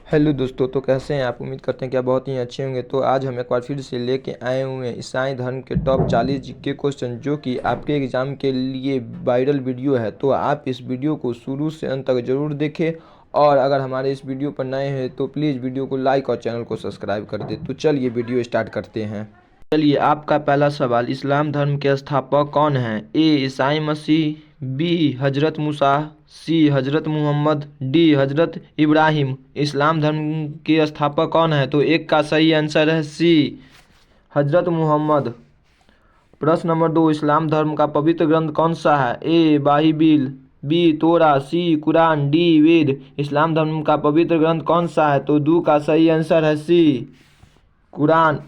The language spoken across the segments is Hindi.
हेलो दोस्तों, तो कैसे हैं आप। उम्मीद करते हैं कि आप बहुत ही अच्छे होंगे। तो आज हम एक बार फिर से लेके आए हुए हैं ईसाई धर्म के टॉप 40 जीके क्वेश्चन, जो कि आपके एग्ज़ाम के लिए वायरल वीडियो है। तो आप इस वीडियो को शुरू से अंत तक ज़रूर देखें, और अगर हमारे इस वीडियो पर नए हैं तो प्लीज़ वीडियो को लाइक और चैनल को सब्सक्राइब कर दें। तो चलिए वीडियो स्टार्ट करते हैं। चलिए, आपका पहला सवाल, इस्लाम धर्म के स्थापक कौन हैं। ए ईसाई मसीह, बी हजरत मूसा, सी हजरत मोहम्मद, डी हजरत इब्राहिम। इस्लाम धर्म के स्थापक कौन है, तो एक का सही आंसर है सी हजरत मोहम्मद। प्रश्न नंबर 2, इस्लाम धर्म का पवित्र ग्रंथ कौन सा है। ए बाइबिल, बी तोरा, सी कुरान, डी वेद। इस्लाम धर्म का पवित्र ग्रंथ कौन सा है, तो दो का सही आंसर है सी कुरान।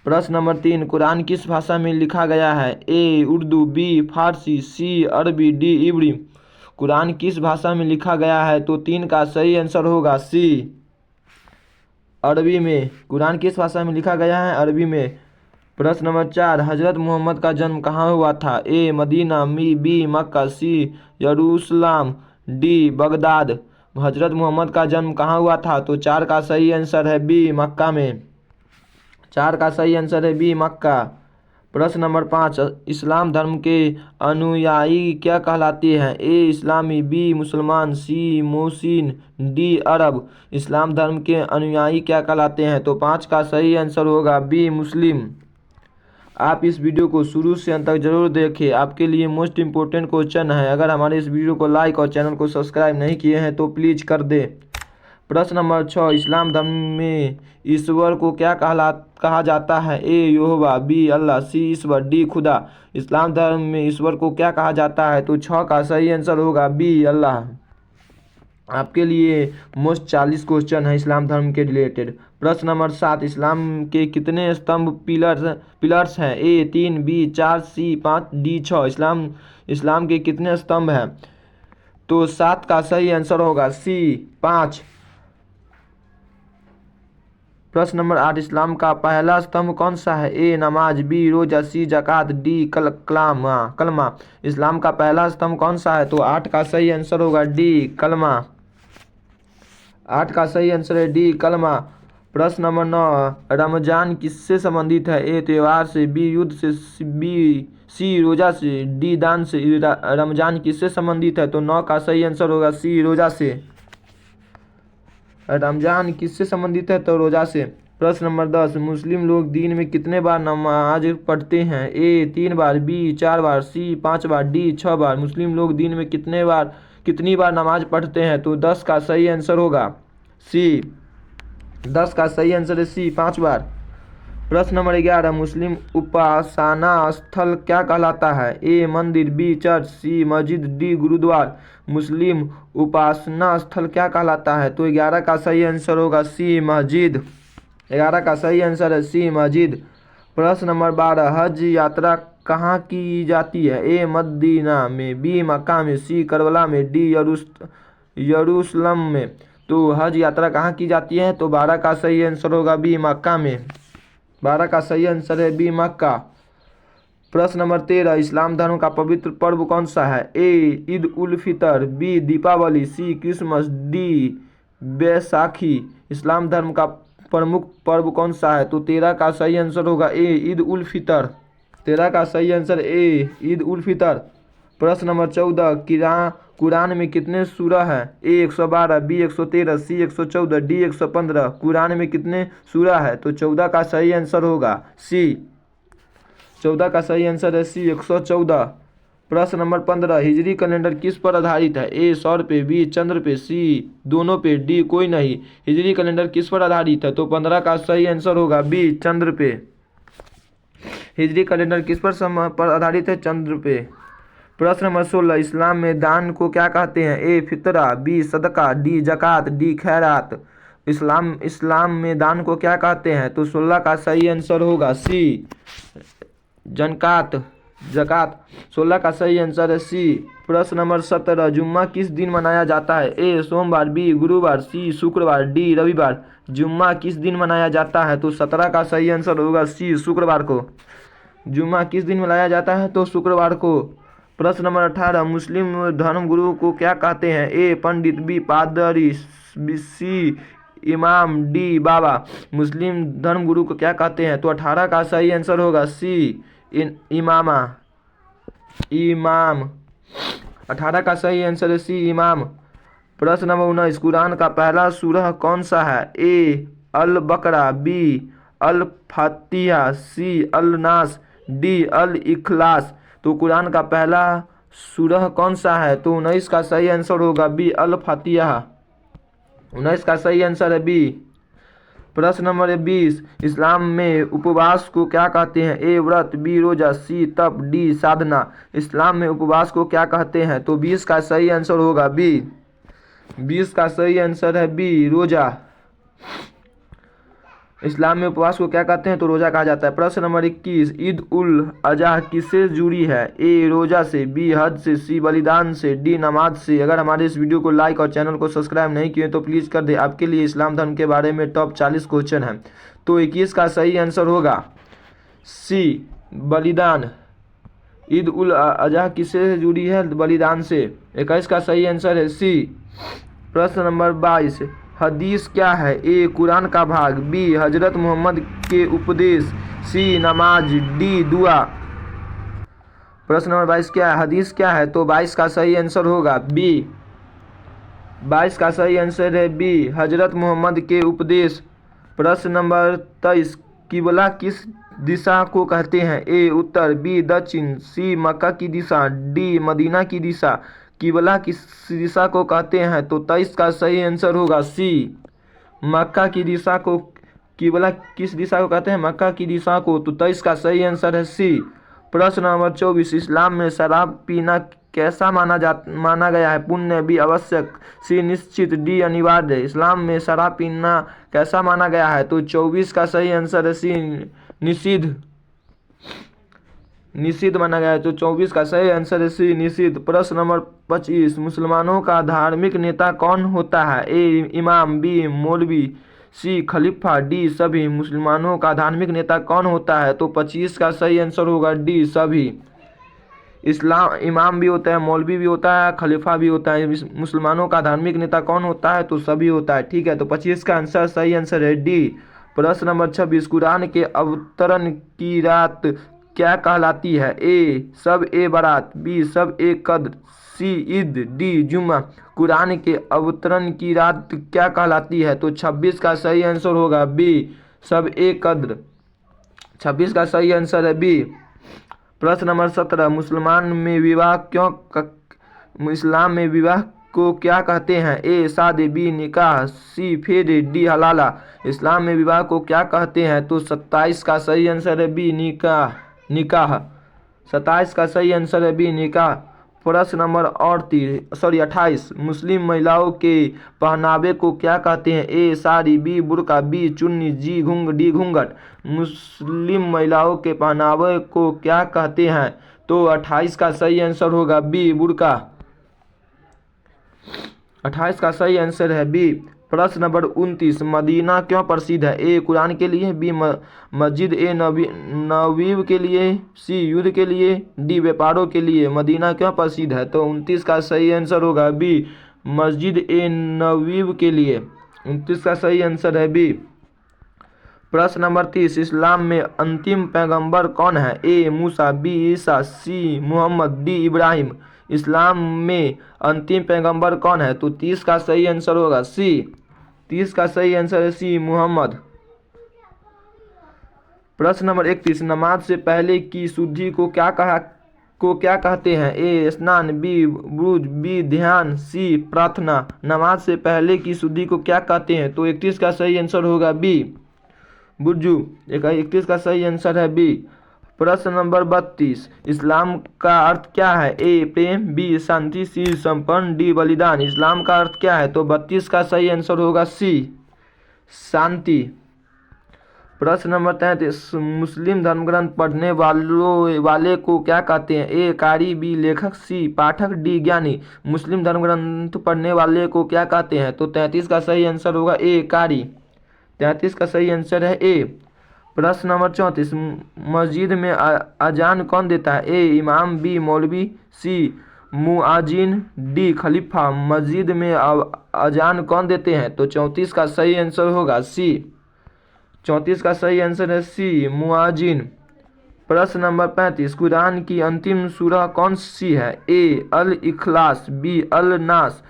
प्रश्न नंबर 3, कुरान किस भाषा में लिखा गया है। ए उर्दू, बी फारसी, सी अरबी, डी इब्री। कुरान किस भाषा में लिखा गया है, तो 3 का सही आंसर होगा सी अरबी में। कुरान किस भाषा में लिखा गया है, अरबी में। प्रश्न नंबर 4, हजरत मोहम्मद का जन्म कहाँ हुआ था। ए मदीना, बी मक्का, सी यरूशलेम, डी बगदाद। हजरत मोहम्मद का जन्म कहाँ हुआ था, तो 4 का सही आंसर है बी मक्का में। 4 का सही आंसर है बी मक्का। प्रश्न नंबर 5, इस्लाम धर्म के अनुयायी क्या कहलाते हैं। ए इस्लामी, बी मुसलमान, सी मोहसिन, डी अरब। इस्लाम धर्म के अनुयायी क्या कहलाते हैं, तो 5 का सही आंसर होगा बी मुस्लिम। आप इस वीडियो को शुरू से अंत तक जरूर देखें, आपके लिए मोस्ट इंपॉर्टेंट क्वेश्चन है। अगर हमारे इस वीडियो को लाइक और चैनल को सब्सक्राइब नहीं किए हैं तो प्लीज़ कर दें। प्रश्न नंबर 6, इस्लाम धर्म में ईश्वर को क्या कहा जाता है। ए यहोवा, बी अल्लाह, सी ईश्वर, डी खुदा। इस्लाम धर्म में ईश्वर को क्या कहा जाता है, तो 6 का सही आंसर होगा बी अल्लाह। आपके लिए मोस्ट 40 क्वेश्चन है इस्लाम धर्म के रिलेटेड। प्रश्न नंबर 7, इस्लाम के कितने स्तंभ पिलर्स हैं। ए 3, बी 4, सी 5, डी 6। इस्लाम के कितने स्तंभ हैं, तो 7 का सही आंसर होगा सी 5। प्रश्न नंबर 8, इस्लाम का पहला स्तंभ कौन सा है। ए नमाज, बी रोजा, सी ज़कात, डी कलमा। इस्लाम का पहला स्तंभ कौन सा है, तो 8 का सही आंसर होगा डी कलमा। 8 का सही आंसर है डी कलमा। प्रश्न नंबर 9, रमजान किससे संबंधित है। ए त्योहार से, बी युद्ध से, बी सी रोजा से, डी दान से। रमजान किससे संबंधित है, तो 9 का सही आंसर होगा सी रोजा से। रमजान किससे संबंधित है, तो रोजा से। प्रश्न नंबर 10, मुस्लिम लोग दिन में कितने बार नमाज पढ़ते हैं। ए 3 बार, बी 4 बार, सी 5 बार, डी 6 बार। मुस्लिम लोग दिन में कितनी बार नमाज पढ़ते हैं, तो 10 का सही आंसर होगा सी 10 का सही आंसर है सी 5 बार। प्रश्न नंबर 11, मुस्लिम उपासना स्थल क्या कहलाता है। ए मंदिर, बी चर्च, सी मस्जिद, डी गुरुद्वार। मुस्लिम उपासना स्थल क्या कहलाता है, तो 11 का सही आंसर होगा सी मस्जिद। 11 का सही आंसर है सी मस्जिद। प्रश्न नंबर 12, हज यात्रा कहाँ की जाती है। ए मदीना में, बी मक्का में, सी करबला में, डी यरूशलेम में। तो हज यात्रा कहाँ की जाती है, तो 12 का सही आंसर होगा बी मक्का में। 12 का सही आंसर है बी मक्का। प्रश्न नंबर 13, इस्लाम धर्म का पवित्र पर्व कौन सा है। ए ईद उल फितर, बी दीपावली, सी क्रिसमस, डी बैसाखी। इस्लाम धर्म का प्रमुख पर्व कौन सा है, तो 13 का सही आंसर होगा ए ईद उल फितर। 13 का सही आंसर ए ईद उल फितर। प्रश्न नंबर 14, कुरान में कितने सूरा है। ए 112, बी 113, सी 114, डी 115। कुरान में कितने सूरा है, तो 14 का सही आंसर होगा सी 14 का सही आंसर है सी 114। प्रश्न नंबर 15, हिजरी कैलेंडर किस पर आधारित है। ए सौर पे, बी चंद्र पे, सी दोनों पे, डी कोई नहीं। हिजरी कैलेंडर किस पर आधारित है, तो 15 का सही आंसर होगा बी चंद्र पे। हिजरी कैलेंडर किस पर आधारित है, चंद्र पे। प्रश्न नंबर 16, इस्लाम में दान को क्या कहते हैं। ए फितरा, बी सदका, डी जकात, डी खैरात। इस्लाम में दान को क्या कहते हैं, तो 16 का सही आंसर होगा सी जकात। 16 का सही आंसर है सी। प्रश्न नंबर 17, जुम्मा किस दिन मनाया जाता है। ए सोमवार, बी गुरुवार, सी शुक्रवार, डी रविवार। जुम्मा किस दिन मनाया जाता है, तो 17 का सही आंसर होगा सी शुक्रवार को। जुम्मा किस दिन मनाया जाता है, तो शुक्रवार को। प्रश्न नंबर 18, मुस्लिम धर्म गुरु को क्या कहते हैं। ए पंडित, बी पादरी, सी इमाम, डी बाबा। मुस्लिम धर्म गुरु को क्या कहते हैं? तो 18 का सही आंसर होगा सी इमामा, इमाम। 18 का सही आंसर है सी इमाम। प्रश्न नंबर 19, कुरान का पहला सूरह कौन सा है? ए अल बकरा, बी अल फातिहा, सी अल नास, डी अल इखलास। तो कुरान का पहला सूरह कौन सा है? तो 19 का सही आंसर होगा बी अल फातिहा। 19 का सही आंसर है बी। प्रश्न नंबर 20, इस्लाम में उपवास को क्या कहते हैं? ए व्रत, बी रोजा, सी तप, डी साधना। इस्लाम में उपवास को क्या कहते हैं? तो 20 का सही आंसर होगा बी। 20 का सही आंसर है बी रोजा। इस्लाम में उपवास को क्या कहते हैं? तो रोजा कहा जाता है। प्रश्न नंबर 21, ईद उल अजहा किससे जुड़ी है? ए रोजा से, बी हज से, सी बलिदान से, डी नमाज से। अगर हमारे इस वीडियो को लाइक और चैनल को सब्सक्राइब नहीं किए तो प्लीज़ कर दे। आपके लिए इस्लाम धर्म के बारे में टॉप 40 क्वेश्चन हैं। तो 21 का सही आंसर होगा सी बलिदान। ईद उल अजहा किससे जुड़ी है? बलिदान से। 21 का सही आंसर है सी। प्रश्न नंबर 22, हदीस क्या है? ए कुरान का भाग, बी हजरत मोहम्मद के उपदेश, सी नमाज, डी दुआ। प्रश्न नंबर 22 क्या है? हदीस क्या है? तो 22 का सही आंसर होगा बी। 22 का सही आंसर है बी हजरत मोहम्मद के उपदेश। प्रश्न नंबर 23, किबला किस दिशा को कहते हैं? ए उत्तर, बी दक्षिण, सी मक्का की दिशा, डी मदीना की दिशा। किबला किस दिशा को कहते हैं? तो 23 का सही आंसर होगा सी मक्का की दिशा को। किबला किस दिशा को कहते हैं? मक्का की दिशा को। तो 23 का सही आंसर है सी। प्रश्न नंबर 24, इस्लाम में शराब पीना कैसा माना गया है? पुण्य, बी आवश्यक, सी निश्चित, डी अनिवार्य। इस्लाम में शराब पीना कैसा माना गया है? तो 24 का सही आंसर है सी निषिद्ध, निषिद्ध माना गया है। तो 24 का सही आंसर है सी निषिद्ध। प्रश्न नंबर 25, मुसलमानों का धार्मिक नेता कौन होता है? ए इमाम, बी मौलवी, सी खलीफा, डी सभी। मुसलमानों का धार्मिक नेता कौन होता है? तो 25 का सही आंसर होगा डी सभी। इस्लाम इमाम भी होता है, मौलवी भी होता है, खलीफा भी होता है। मुसलमानों का धार्मिक नेता कौन होता है? तो सभी होता है। ठीक है, तो 25 का आंसर सही आंसर है डी। प्रश्न नंबर 26, कुरान के अवतरण की रात क्या कहलाती है? ए सब ए बारात, बी सब ए कद्र, सी ईद, डी जुम्मा। कुरान के अवतरण की रात क्या कहलाती है? तो 26 का सही आंसर होगा बी सब ए कद्र। 26 का सही आंसर है बी। प्रश्न नंबर 17, इस्लाम में विवाह को क्या कहते हैं? ए शादी, बी निकाह, सी फेरे, डी हलाला। इस्लाम में विवाह को क्या कहते हैं? तो 27 का सही आंसर है बी निकाह, निकाह। 27 का सही आंसर है बी निकाह। प्रश्न नंबर 28, मुस्लिम महिलाओं के पहनावे को क्या कहते हैं? ए साड़ी, बी बुर्का, बी चुन्नी, डी घूंघट। मुस्लिम महिलाओं के पहनावे को क्या कहते हैं? तो 28 का सही आंसर होगा बी बुर्का। 28 का सही आंसर है बी। प्रश्न नंबर 29, मदीना क्यों प्रसिद्ध है? ए कुरान के लिए, बी मस्जिद ए नबवी के लिए, सी युद्ध के लिए, डी व्यापारों के लिए। मदीना क्यों प्रसिद्ध है? तो 29 का सही आंसर होगा बी मस्जिद ए नबवी के लिए। 29 का सही आंसर है बी। प्रश्न नंबर 30, इस्लाम में अंतिम पैगंबर कौन है? ए मूसा, बी ईसा, सी मोहम्मद, डी इब्राहिम। इस्लाम में अंतिम पैगंबर कौन है? तो 30 का सही आंसर होगा सी। 30 का सही आंसर है सी मोहम्मद। प्रश्न नंबर 31, नमाज से पहले की शुद्धि को क्या कहते हैं? ए स्नान, बी बुरुज, बी ध्यान, सी प्रार्थना। नमाज से पहले की शुद्धि को क्या कहते हैं? तो 31 का सही आंसर होगा बी बुर्जू। 31 का सही आंसर है बी। प्रश्न नंबर 32, इस्लाम का अर्थ क्या है? ए प्रेम, बी शांति, सी संपन्न, डी बलिदान। इस्लाम का अर्थ क्या है? तो 32 का सही आंसर होगा सी शांति। प्रश्न नंबर 33, मुस्लिम धर्मग्रंथ पढ़ने वाले को क्या कहते हैं? ए कारी, बी लेखक, सी पाठक, डी ज्ञानी। मुस्लिम धर्मग्रंथ पढ़ने वाले को क्या कहते हैं? तो 33 का सही आंसर होगा ए कारी। 33 का सही आंसर है ए। प्रश्न नंबर 34, मस्जिद में अजान कौन देता है? ए इमाम, बी मौलवी, सी मुआजिन, डी खलीफा। मस्जिद में अजान कौन देते हैं? तो 34 का सही आंसर होगा सी। 34 का सही आंसर है सी, मुआजिन। प्रश्न नंबर 35, कुरान की अंतिम सूरह कौन सी है? ए अल इखलास, बी अल नास,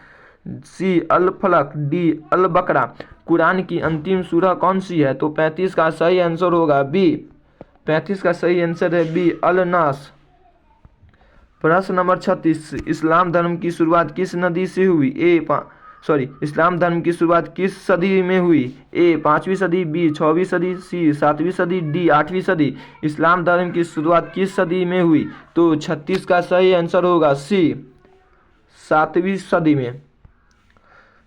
सी अल फलक, डी अल बकरा। कुरान की अंतिम सूरह कौन सी है? तो 35 का सही आंसर होगा बी। 35 का सही आंसर है बी, अल नास। प्रश्न नंबर 36, इस्लाम धर्म की शुरुआत किस नदी से हुई? इस्लाम धर्म की शुरुआत किस सदी में हुई? ए 5वीं सदी, बी 6वीं सदी, सी 7वीं सदी, डी 8वीं सदी। इस्लाम धर्म की शुरुआत किस सदी में हुई? तो 36 का सही आंसर होगा सी, 7वीं सदी में।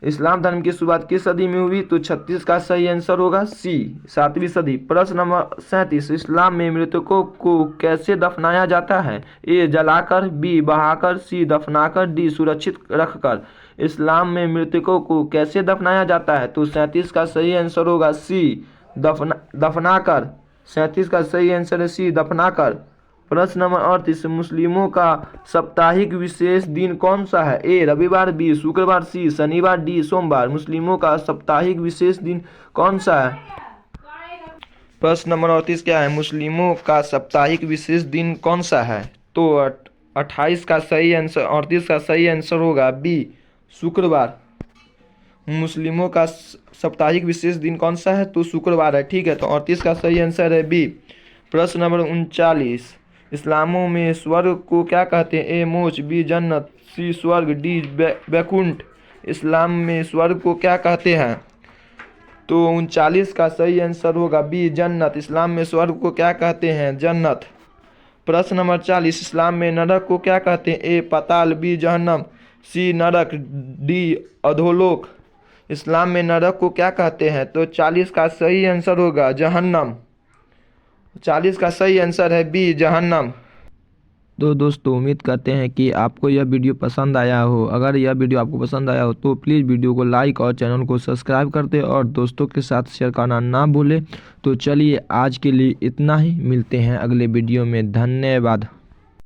इस्लाम धर्म की शुरुआत किस सदी में हुई? तो 36 का सही आंसर होगा सी, 7वीं सदी। प्रश्न नंबर 37, इस्लाम में मृतकों को कैसे दफनाया जाता है? ए जलाकर, बी बहाकर, सी दफनाकर, डी सुरक्षित रखकर। इस्लाम में मृतकों को कैसे दफनाया जाता है? तो 37 का सही आंसर होगा सी, दफनाकर। 37 का सही आंसर है सी, दफनाकर। प्रश्न नंबर 38, मुस्लिमों का साप्ताहिक विशेष दिन कौन सा है? ए रविवार, बी शुक्रवार, सी शनिवार, डी सोमवार। मुस्लिमों का साप्ताहिक विशेष दिन कौन सा है? प्रश्न नंबर 38 क्या है? मुस्लिमों का साप्ताहिक विशेष दिन कौन सा है? तो 28 का सही आंसर, 38 का सही आंसर होगा बी, शुक्रवार। मुस्लिमों का साप्ताहिक विशेष दिन कौन सा है? तो शुक्रवार है। ठीक है, तो 38 का सही आंसर है बी। प्रश्न नंबर 39, इस्लामों में स्वर्ग को क्या कहते हैं? ए मोक्ष, बी जन्नत, सी स्वर्ग, डी बैकुंठ। इस्लाम में स्वर्ग को क्या कहते हैं? तो 39 का सही आंसर होगा बी, जन्नत। इस्लाम में स्वर्ग को क्या कहते हैं? जन्नत। प्रश्न नंबर 40, इस्लाम में नरक को क्या कहते हैं? ए पाताल, बी जहन्नम, सी नरक, डी अधोलोक। इस्लाम में नरक को क्या कहते हैं? तो 40 का सही आंसर होगा जहन्नम। 40 का सही आंसर है बी, जहन्नम। तो दोस्तों, उम्मीद करते हैं कि आपको यह वीडियो पसंद आया हो। अगर यह वीडियो आपको पसंद आया हो तो प्लीज़ वीडियो को लाइक और चैनल को सब्सक्राइब कर दें और दोस्तों के साथ शेयर करना ना भूलें। तो चलिए, आज के लिए इतना ही। मिलते हैं अगले वीडियो में। धन्यवाद।